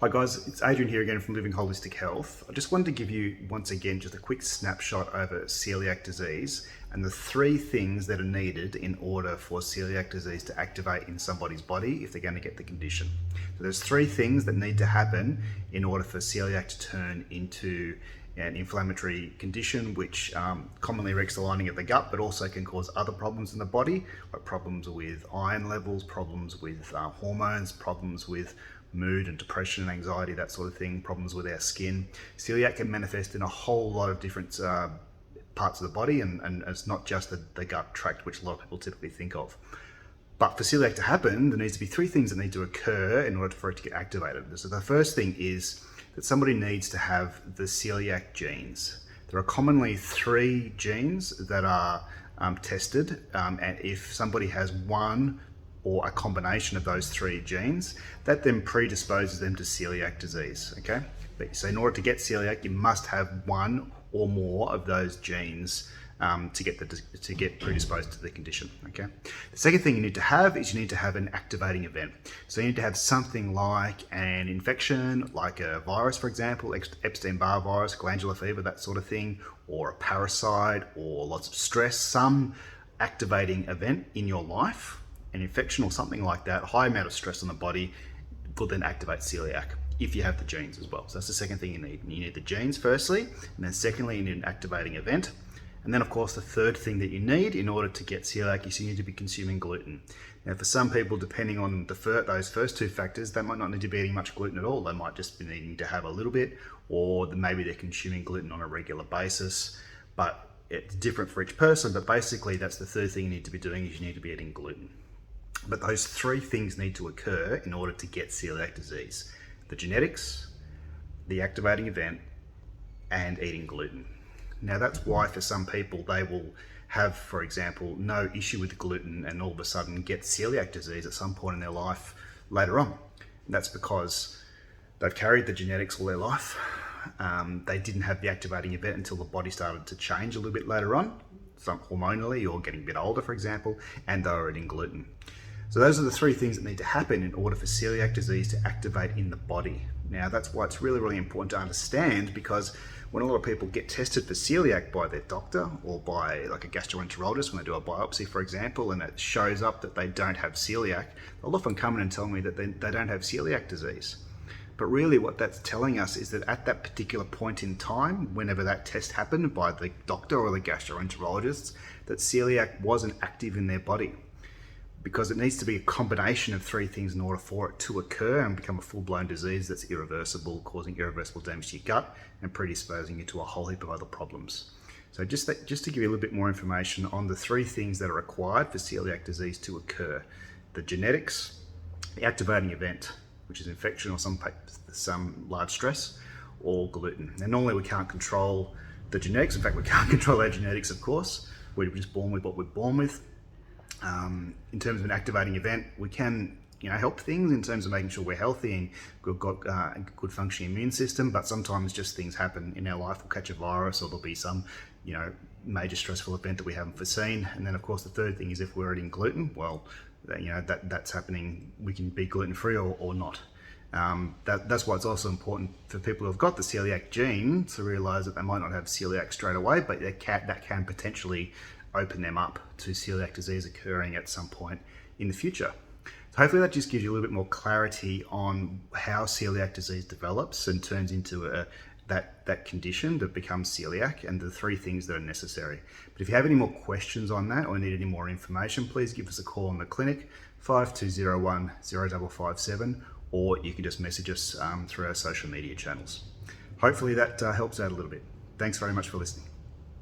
Hi guys, it's Adrian here again from Living Holistic Health. I just wanted to give you once again just a quick snapshot over celiac disease and the three things that are needed in order for celiac disease to activate in somebody's body if they're going to get the condition. So there's three things that need to happen in order for celiac to turn into an inflammatory condition which commonly wrecks the lining of the gut, but also can cause other problems in the body, like problems with iron levels, problems with hormones, problems with mood and depression and anxiety, that sort of thing, problems with our skin. Celiac can manifest in a whole lot of different parts of the body, and it's not just the gut tract, which a lot of people typically think of. But for celiac to happen, there needs to be three things that need to occur in order for it to get activated. So the first thing is that somebody needs to have the celiac genes. There are commonly three genes that are tested, and if somebody has one or a combination of those three genes, that then predisposes them to celiac disease, okay? So in order to get celiac, you must have one or more of those genes to get predisposed to the condition, okay? The second thing you need to have is you need to have an activating event. So you need to have something like an infection, like a virus, for example, Epstein-Barr virus, glandular fever, that sort of thing, or a parasite, or lots of stress, some activating event in your life, an infection or something like that, a high amount of stress on the body will then activate celiac if you have the genes as well. So that's the second thing you need. You need the genes firstly, and then secondly you need an activating event. And then of course the third thing that you need in order to get celiac is you need to be consuming gluten. Now for some people, depending on those first two factors, they might not need to be eating much gluten at all. They might just be needing to have a little bit, or maybe they're consuming gluten on a regular basis, but it's different for each person. But basically that's the third thing you need to be doing, is you need to be eating gluten. But those three things need to occur in order to get celiac disease: the genetics, the activating event, and eating gluten. Now that's why for some people they will have, for example, no issue with gluten and all of a sudden get celiac disease at some point in their life later on. And that's because they've carried the genetics all their life. They didn't have the activating event until the body started to change a little bit later on, some hormonally or getting a bit older, for example, and they were eating gluten. So those are the three things that need to happen in order for celiac disease to activate in the body. Now that's why it's really, really important to understand, because when a lot of people get tested for celiac by their doctor or by like a gastroenterologist, when they do a biopsy, for example, and it shows up that they don't have celiac, they'll often come in and tell me that they don't have celiac disease. But really what that's telling us is that at that particular point in time, whenever that test happened by the doctor or the gastroenterologist, that celiac wasn't active in their body. Because it needs to be a combination of three things in order for it to occur and become a full-blown disease that's irreversible, causing irreversible damage to your gut and predisposing you to a whole heap of other problems. So just to give you a little bit more information on the three things that are required for celiac disease to occur: the genetics, the activating event, which is infection or some large stress, or gluten. Now normally we can't control the genetics. In fact, we can't control our genetics, of course. We're just born with what we're born with. In terms of an activating event, we can help things in terms of making sure we're healthy and we've got a good functioning immune system, but sometimes just things happen in our life. We'll catch a virus, or there'll be some major stressful event that we haven't foreseen. And then of course the third thing is if we're eating gluten, well, that's happening. We can be gluten-free or not. That's why it's also important for people who've got the celiac gene to realize that they might not have celiac straight away, but that can potentially open them up to celiac disease occurring at some point in the future. So hopefully that just gives you a little bit more clarity on how celiac disease develops and turns into that condition that becomes celiac, and the three things that are necessary. But if you have any more questions on that or need any more information, please give us a call in the clinic, 5201 0557, or you can just message us through our social media channels. Hopefully that helps out a little bit. Thanks very much for listening.